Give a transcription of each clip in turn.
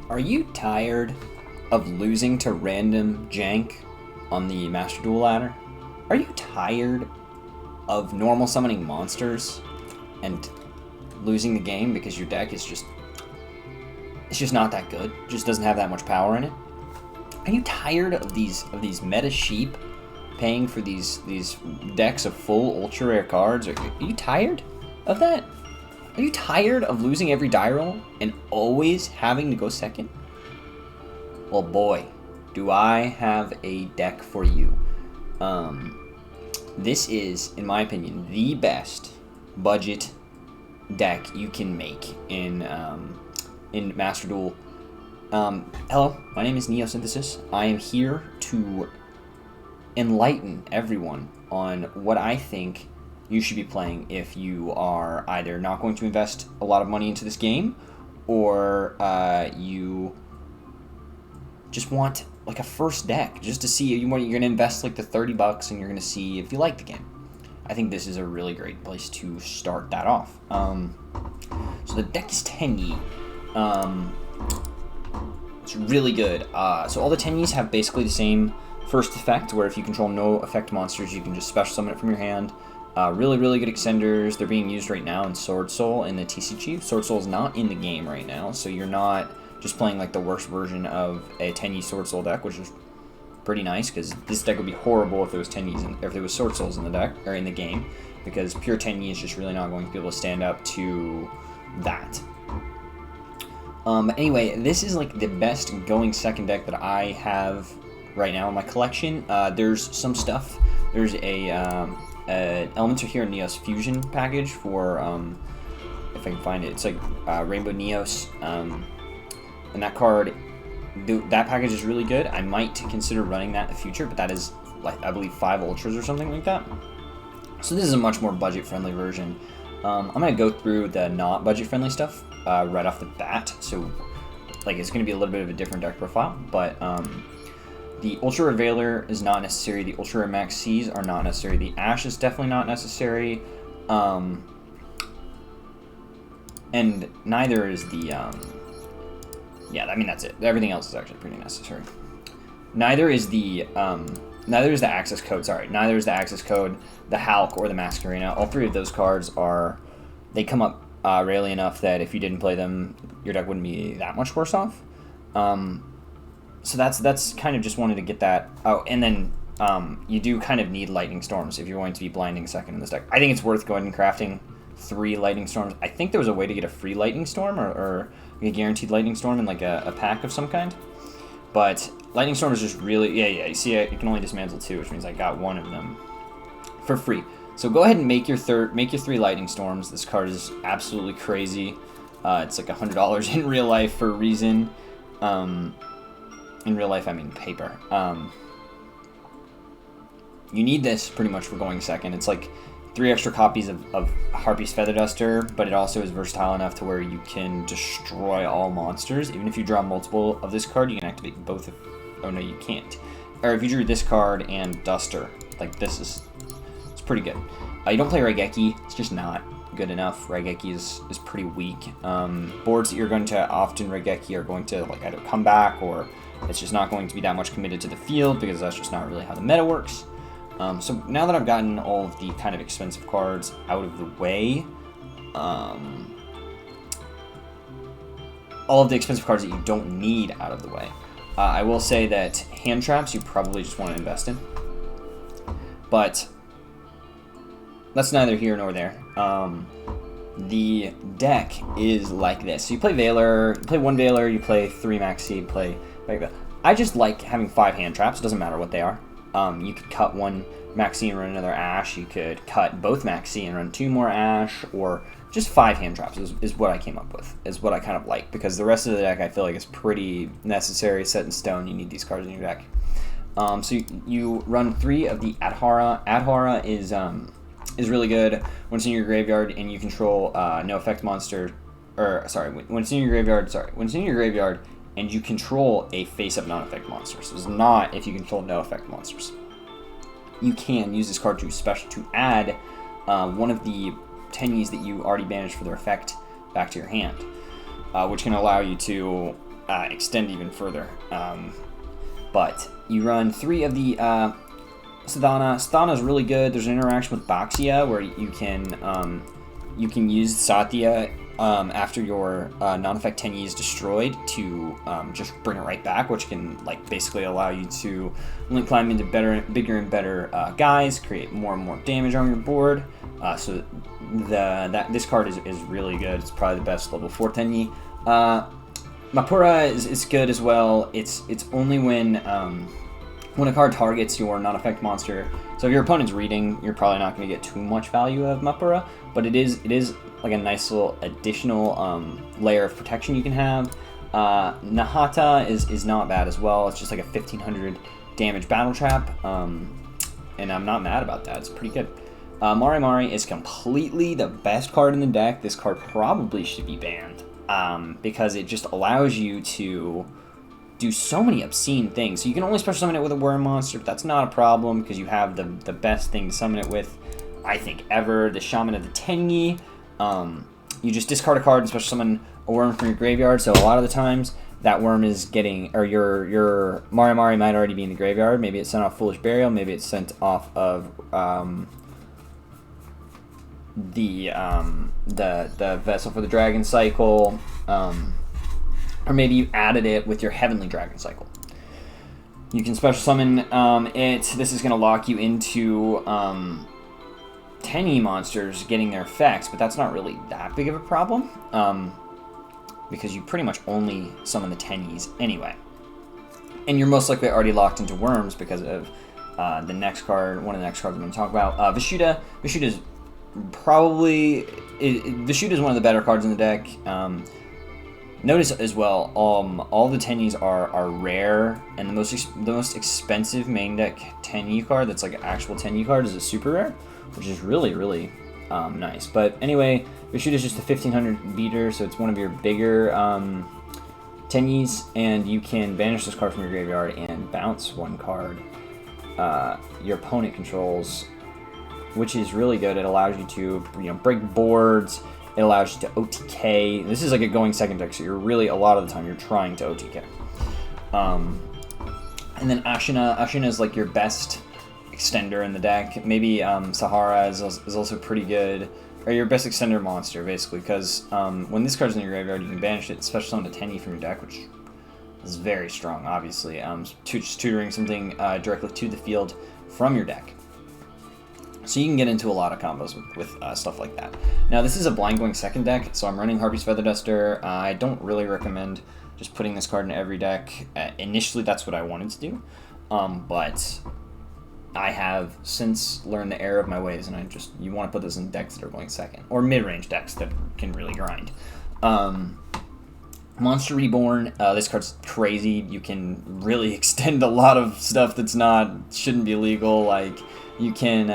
Are you tired of losing to random jank on the Master Duel ladder? Are you tired of normal summoning monsters and losing the game because your deck is it's just not that good? It just doesn't have that much power in it? Are you tired of these meta sheep paying for these decks of full ultra rare cards? Are you tired of that? Are you tired of losing every die roll and always having to go second? Well, boy, do I have a deck for you. This is, in my opinion, the best budget deck you can make in Master Duel. Hello, my name is Neosynthesis. I am here to enlighten everyone on what I think you should be playing if you are either not going to invest a lot of money into this game, or you just want like a first deck just to see. You're going to invest like the $30 and you're going to see if you like the game. I think this is a really great place to start that off. So the deck is Tenyi. It's really good. So all the Tenyis have basically the same first effect, where if you control no effect monsters, you can just special summon it from your hand. Really, really good extenders. They're being used right now in Sword Soul in the TCG. Sword Soul is not in the game right now, so you're not just playing like the worst version of a Tenyi Sword Soul deck, which is pretty nice, because this deck would be horrible if there was Tenyis and if there was Sword Souls in the deck or in the game, because pure Tenyi is just really not going to be able to stand up to that. Anyway, this is like the best going second deck that I have right now in my collection. There's some stuff. There's a Elements Are Here Neos Fusion package for, if I can find it, it's like Rainbow Neos, and that card, that package is really good. I might consider running that in the future, but that is, like, I believe 5 Ultras or something like that. So this is a much more budget-friendly version. I'm going to go through the not budget-friendly stuff right off the bat, so like it's going to be a little bit of a different deck profile, but the Ultra Revealer is not necessary. The Ultra Rare Maxx are not necessary. The Ash is definitely not necessary. And neither is the... yeah, I mean, that's it. Everything else is actually pretty necessary. Neither is the Accesscode, sorry. Neither is the Accesscode, the Halqi, or the Masquerena. All 3 of those cards they come up rarely enough that if you didn't play them, your deck wouldn't be that much worse off. So that's kind of just wanted to get that. Oh, and then you do kind of need Lightning Storms if you're going to be blinding second in this deck. I think it's worth going and crafting 3 Lightning Storms. I think there was a way to get a free Lightning Storm or a guaranteed Lightning Storm in like a pack of some kind. But Lightning Storm is just really, yeah, you see you can only dismantle 2, which means I got 1 of them for free. So go ahead and make your 3 Lightning Storms. This card is absolutely crazy. It's like $100 in real life for a reason. In real life, I mean paper. You need this pretty much for going second. It's like 3 extra copies of Harpy's Feather Duster, but it also is versatile enough to where you can destroy all monsters. Even if you draw multiple of this card, you can activate both of... Oh, no, you can't. Or if you drew this card and Duster, like this is... It's pretty good. You don't play Raigeki. It's just not good enough. Raigeki is pretty weak. Boards that you're going to often Raigeki are going to like either come back, or it's just not going to be that much committed to the field, because that's just not really how the meta works. So now that I've gotten all of the kind of expensive cards out of the way, all of the expensive cards that you don't need out of the way, I will say that hand traps you probably just want to invest in. But that's neither here nor there. The deck is like this. So you play Veiler, you play 1 Veiler, you play 3 Maxx, you play like that. I just like having 5 hand traps. It doesn't matter what they are. You could cut 1 Maxx and run another Ash. You could cut both Maxx and run 2 more Ash, or just 5 hand traps is what I came up with, is what I kind of like, because the rest of the deck I feel like is pretty necessary, set in stone. You need these cards in your deck. So you run 3 of the Adhara. Adhara is really good when it's in your graveyard and you control no effect monster, or sorry, when it's in your graveyard and you control a face-up non-effect monster. So it's not if you control no effect monsters. You can use this card to add one of the Tenyis that you already banished for their effect back to your hand, which can allow you to extend even further. But you run 3 of the Shthana. Shthana is really good. There's an interaction with Baxia where you can use Satya after your non-effect Tenyi is destroyed to just bring it right back, which can like basically allow you to link climb into bigger and better guys, create more and more damage on your board. So this card is really good. It's probably the best level 4 Tenyi. Mapura is good as well. It's only when a card targets your non-effect monster. So if your opponent's reading, you're probably not going to get too much value of Mapura, but it is like a nice little additional layer of protection you can have. Nahata is not bad as well. It's just like a 1500 damage battle trap, and I'm not mad about that. It's pretty good. Mare Mare is completely the best card in the deck. This card probably should be banned because it just allows you to do so many obscene things. So you can only special summon it with a worm monster, but that's not a problem because you have the best thing to summon it with, I think, ever, the Shaman of the Tenyi. You just discard a card and special summon a worm from your graveyard, so a lot of the times that worm is getting, or your Mare Mare might already be in the graveyard. Maybe it's sent off Foolish Burial, maybe it's sent off of the Vessel for the Dragon Cycle, or maybe you added it with your Heavenly Dragon Cycle. You can special summon it. This is going to lock you into Tenyi monsters getting their effects, but that's not really that big of a problem because you pretty much only summon the Tenyis anyway. And you're most likely already locked into worms because of the next card, one of the next cards I'm going to talk about. Vishuda. Vishuda is probably... Vishuda is one of the better cards in the deck. Notice as well, all the Tenyis are rare, and the most expensive main deck Tenyi card that's like an actual Tenyi card is a super rare, which is really, really nice. But anyway, Vishuda is just a 1500 beater, so it's one of your bigger Tenyis, and you can banish this card from your graveyard and bounce one card your opponent controls, which is really good. It allows you to break boards. It allows you to OTK. This is like a going second deck, so you're really, a lot of the time, you're trying to OTK. And then Ashuna. Ashuna is like your best extender in the deck. Maybe Sahara is also pretty good. Or your best extender monster, basically, because when this card's in your graveyard, you can banish it, special summon a Tenyi from your deck, which is very strong, obviously. Just tutoring something directly to the field from your deck. So you can get into a lot of combos with stuff like that. Now, this is a blind going second deck, so I'm running Harpy's Feather Duster. I don't really recommend just putting this card in every deck. Initially, that's what I wanted to do, but I have since learned the error of my ways, and you want to put this in decks that are going second, or mid-range decks that can really grind. Monster Reborn, this card's crazy. You can really extend a lot of stuff that's shouldn't be legal, like... You can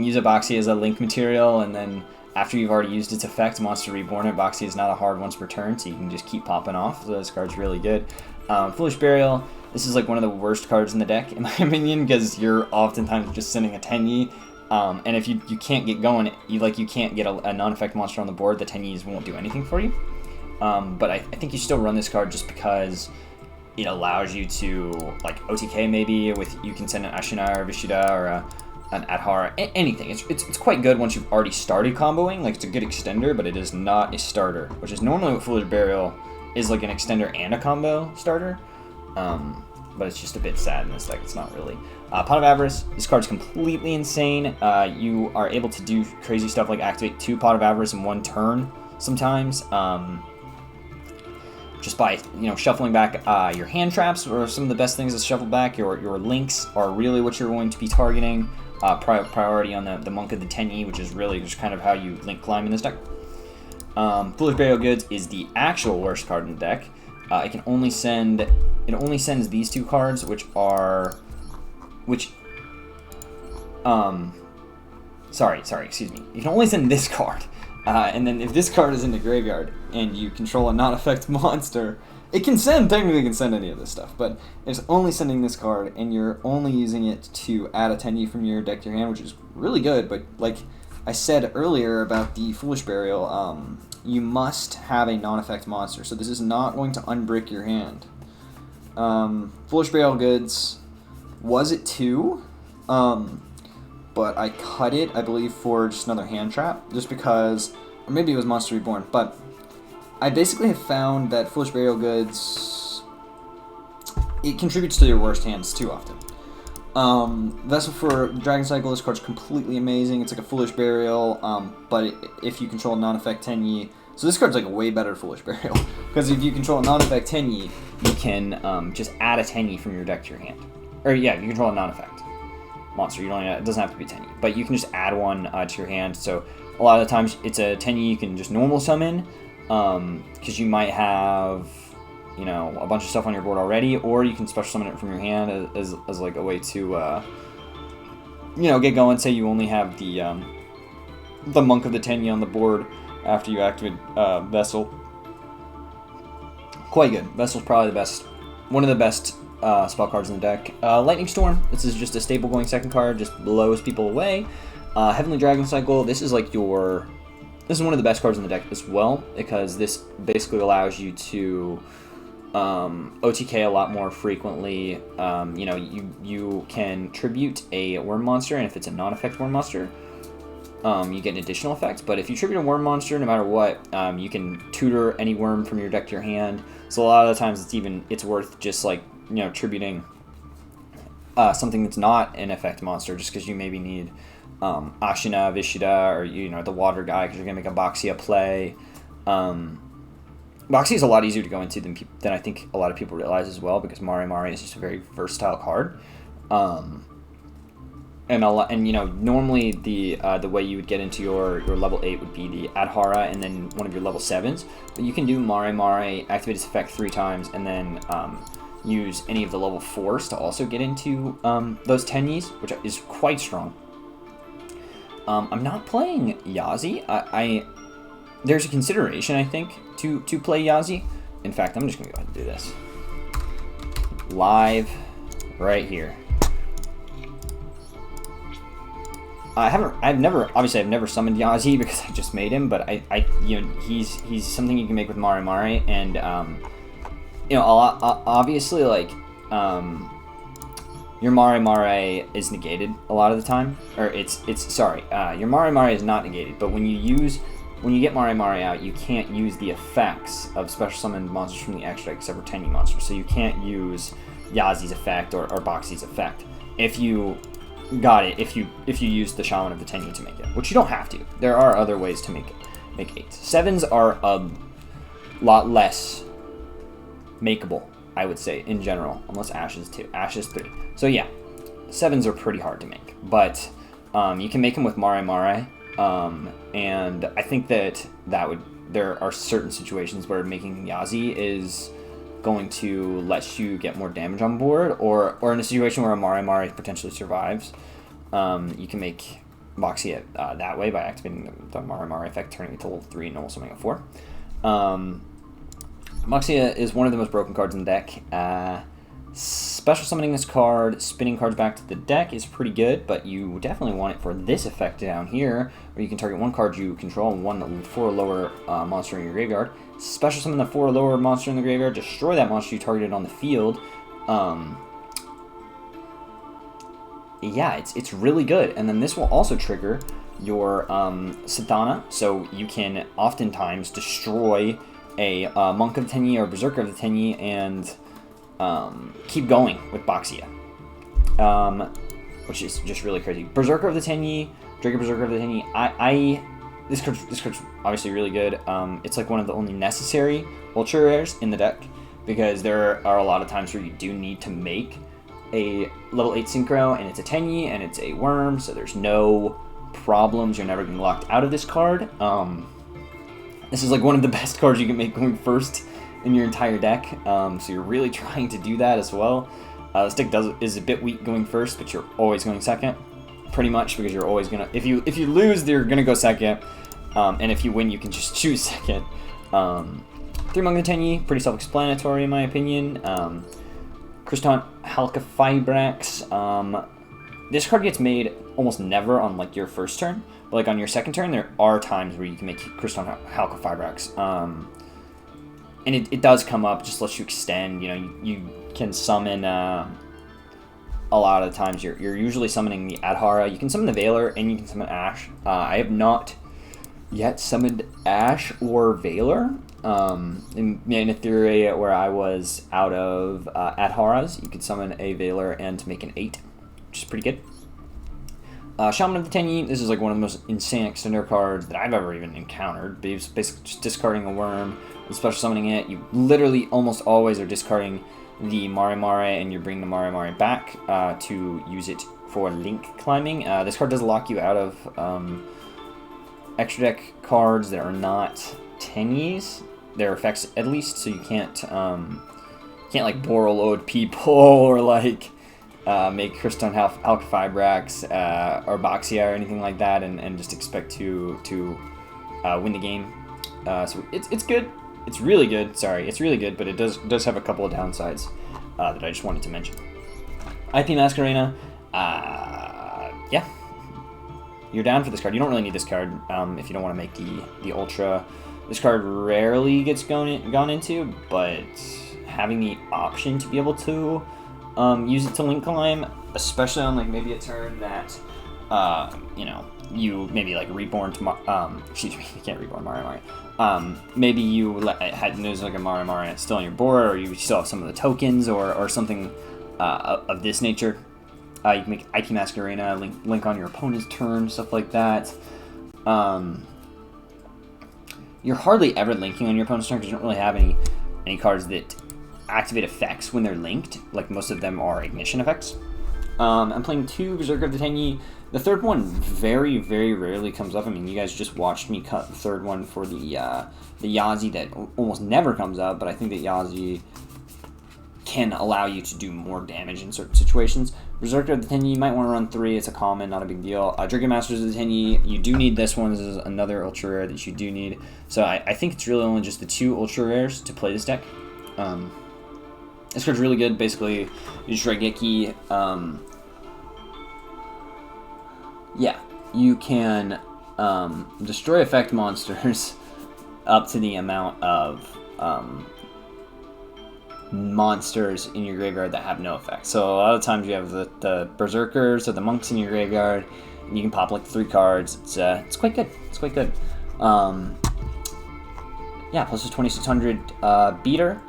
use a Baxia as a link material, and then after you've already used its effect, Monster Reborn it. Baxia is not a hard once per turn, so you can just keep popping off. So this card's really good. Foolish Burial. This is like one of the worst cards in the deck, in my opinion, because you're oftentimes just sending a Tenyi, and if you can't get going, you can't get a non-effect monster on the board, the Tenyis won't do anything for you. But I think you still run this card just because it allows you to, like, OTK maybe, you can send an Ashuna or Vishuda or an Adhara, anything. It's quite good once you've already started comboing. Like, it's a good extender, but it is not a starter, which is normally what Foolish Burial is, like an extender and a combo starter. But it's just a bit sad in this deck. It's not really. Pot of Avarice. This card's completely insane. You are able to do crazy stuff like activate 2 Pot of Avarice in 1 turn sometimes. Just by shuffling back your hand traps, or some of the best things to shuffle back. Your links are really what you're going to be targeting. Priority on the Monk of the Tenyi, which is really just kind of how you link climb in this deck. Foolish Burial Goods is the actual worst card in the deck. It only sends these 2 cards, excuse me. You can only send this card. And then if this card is in the graveyard and you control a non-effect monster, it technically can send any of this stuff, but it's only sending this card, and you're only using it to add a Tenyi from your deck to your hand, which is really good. But like I said earlier about the Foolish Burial you must have a non-effect monster. So this is not going to unbrick your hand. Foolish Burial Goods was at 2, but I cut it, I believe, for just another hand trap, just because, or maybe it was Monster Reborn, but I basically have found that Foolish Burial Goods, it contributes to your worst hands too often. Vessel for Dragon Cycle, this card's completely amazing. It's like a Foolish Burial, but if you control non-effect Tenyi, so this card's like a way better Foolish Burial, because if you control a non-effect Tenyi, you can just add a Tenyi from your deck to your hand. Or yeah, you control a non-effect monster. You don't. It doesn't have to be Tenyi, but you can just add one to your hand. So a lot of the times it's a Tenyi you can just normal summon, because you might have, you know, a bunch of stuff on your board already, or you can special summon it from your hand as like a way to, you know, get going. Say you only have the Monk of the Tenyi on the board after you activate Vessel. Quite good. Vessel's probably the best, one of the best spell cards in the deck. Lightning Storm, this is just a stable going second card, just blows people away. Heavenly Dragon Cycle, this is like your, this is one of the best cards in the deck as well, because this basically allows you to OTK a lot more frequently. You know, you can tribute a worm monster, and if it's a non-effect worm monster, you get an additional effect. But if you tribute a worm monster, no matter what, you can tutor any worm from your deck to your hand. So a lot of the times it's worth just like, you know, tributing something that's not an effect monster, just because you maybe need Ashuna, Vishuda, or, you know, the water guy, because you're gonna make a Baxia play. Baxia is a lot easier to go into than I think a lot of people realize as well, because Mare Mare is just a very versatile card. And you know, normally the way you would get into your level 8 would be the Adhara and then one of your level 7s. But you can do Mare Mare, activate its effect 3 times, and then use any of the level 4s to also get into those Tenyis, which is quite strong. I'm not playing Yazi. There's a consideration, I think, to play Yazi. In fact, I'm just gonna go ahead and do this live right here. I've never summoned Yazi because I just made him, but you know, he's something you can make with Mare Mare, and you know, obviously, like, your Mare Mare is negated a lot of the time, or your Mare Mare is not negated, but when you get Mare Mare out, you can't use the effects of special summoned monsters from the extra deck except for Tenyi monsters, so you can't use Yazi's effect or Baxi's effect. If you use the Shaman of the Tenyi to make it, which you don't have to. There are other ways to make 8s. 7s are a lot less makeable, I would say, in general, unless Ashes 2, Ashes 3. So yeah, 7s are pretty hard to make, but you can make them with Mare Mare, and I think there are certain situations where making Yazi is going to let you get more damage on board, or in a situation where a Mare Mare potentially survives, you can make Baxia that way by activating the Mare Mare effect, turning it to level 3 and normal summoning a 4. Baxia is one of the most broken cards in the deck. Special summoning this card, spinning cards back to the deck is pretty good, but you definitely want it for this effect down here, where you can target one card you control and one 4 or lower monster in your graveyard. Special summon the 4 or lower monster in the graveyard, destroy that monster you targeted on the field. Yeah, it's really good. And then this will also trigger your Shthana, so you can oftentimes destroy a Monk of the Tenyi or Berserker of the Tenyi and keep going with Baxia, which is just really crazy. Berserker of the Tenyi, Draco Berserker of the Tenyi. This card's obviously really good. It's like one of the only necessary ultra rares in the deck, because there are a lot of times where you do need to make a level 8 Synchro, and it's a Tenyi, and it's a worm, so there's no problems. You're never getting locked out of this card. This is like one of the best cards you can make going first in your entire deck, so you're really trying to do that as well. This deck is a bit weak going first, but you're always going second, pretty much, because you're always gonna, if you lose, you're gonna go second, and if you win, you can just choose second. 3 Monk of the Tenyi, pretty self-explanatory in my opinion. Kristan Halqi Fibrax. This card gets made almost never on like your first turn, but like on your second turn, there are times where you can make Crystal Halqi Fibrax. And it does come up, just lets you extend. You know, you can summon. A lot of the times, you're usually summoning the Adhara. You can summon the Veiler, and you can summon Ash. I have not yet summoned Ash or Veiler. In a theory where I was out of Adharas, you could summon a Veiler and make an 8, which is pretty good. Shaman of the Tenyi, this is like one of the most insane extender cards that I've ever even encountered. It's basically just discarding a worm and special summoning it. You literally almost always are discarding the Mare Mare, and you're bringing the Mare Mare back to use it for link climbing. This card does lock you out of extra deck cards that are not Tenyis. Their effects, at least, so you can't like Boral load people or like make Crystal Halqi Fibrax or Baxia or anything like that, and just expect to win the game. So it's good. It's really good. Sorry, it's really good, but it does have a couple of downsides that I just wanted to mention. IP Masquerena, yeah, you're down for this card. You don't really need this card if you don't want to make the Ultra. This card rarely gets gone into, but having the option to be able to use it to link climb, especially on like maybe a turn that you know, you maybe like Reborn to excuse me, you can't Reborn Mare Mare. Maybe you there's like a Mare Mare still on your board, or you still have some of the tokens or something of this nature. You can make IP Masquerena, link on your opponent's turn, stuff like that. You're hardly ever linking on your opponent's turn because you don't really have any cards that activate effects when they're linked. Like, most of them are ignition effects. I'm playing 2 Berserker of the Tenyi. The third one very, very rarely comes up. I mean, you guys just watched me cut the third one for the Yazi that almost never comes up, but I think that Yazi can allow you to do more damage in certain situations. Berserker of the Tenyi, you might want to run 3. It's a common, not a big deal. Draco Masters of the Tenyi, you do need this one. This is another ultra rare that you do need. So I think it's really only just the 2 ultra rares to play this deck. This card's really good. Basically, you just Raigeki. Yeah, you can destroy effect monsters up to the amount of monsters in your graveyard that have no effect. So a lot of times you have the Berserkers or the Monks in your graveyard, and you can pop like 3 cards. It's quite good. It's quite good. Yeah, plus a 2600 beater.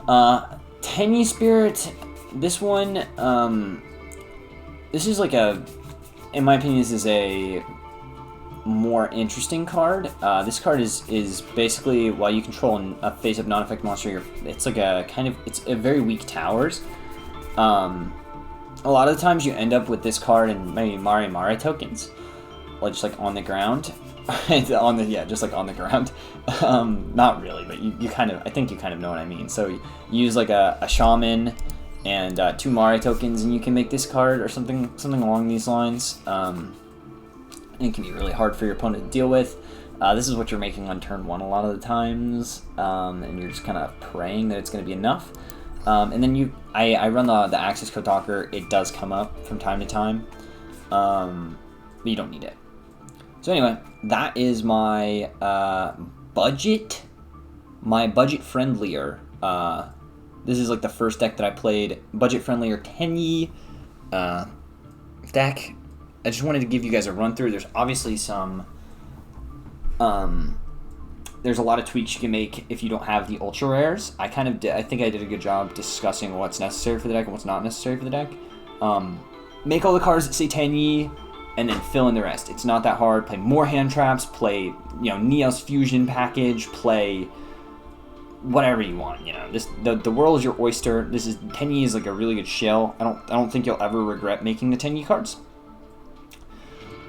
Tenyi Spirits. This one, this is like in my opinion, this is a more interesting card. This card is basically, while you control a face-up non-effect monster, it's like it's a very weak towers. A lot of the times you end up with this card and maybe Mare Mare tokens, like just like on the ground. Just like on the ground. Not really, but I think you kind of know what I mean. So you use like a Shaman and 2 Mare tokens, and you can make this card or something along these lines. And it can be really hard for your opponent to deal with. This is what you're making on turn 1 a lot of the times, and you're just kind of praying that it's going to be enough. And then I run the Accesscode Talker. It does come up from time to time, but you don't need it. So anyway, that is my budget-friendlier. This is like the first deck that I played, budget-friendlier Tenyi deck. I just wanted to give you guys a run through. There's obviously some. There's a lot of tweaks you can make if you don't have the ultra rares. I think I did a good job discussing what's necessary for the deck and what's not necessary for the deck. Make all the cards that say Tenyi, and then fill in the rest. It's not that hard. Play more hand traps. Play Neos Fusion package. Play whatever you want. The world is your oyster. Tenyi is like a really good shell. I don't think you'll ever regret making the Tenyi cards.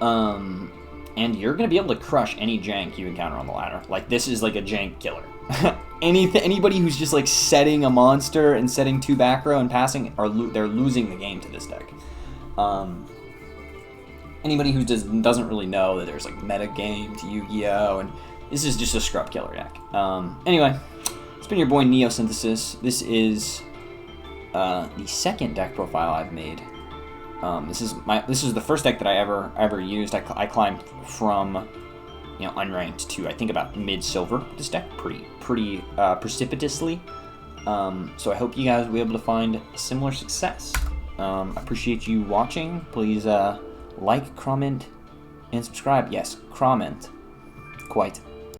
And you're gonna be able to crush any jank you encounter on the ladder. Like, this is like a jank killer. Anybody who's just like setting a monster and setting 2 back row and passing, they're losing the game to this deck. Anybody who doesn't really know that there's like meta game to Yu-Gi-Oh, and this is just a scrub killer deck. Anyway, it's been your boy Neosynthesis. This is the second deck profile I've made This is the first deck that I ever used. I climbed from unranked to I think about mid-silver with this deck pretty precipitously. So I hope you guys will be able to find similar success. I appreciate you watching. Please like, comment, and subscribe. Yes, comment. Quite.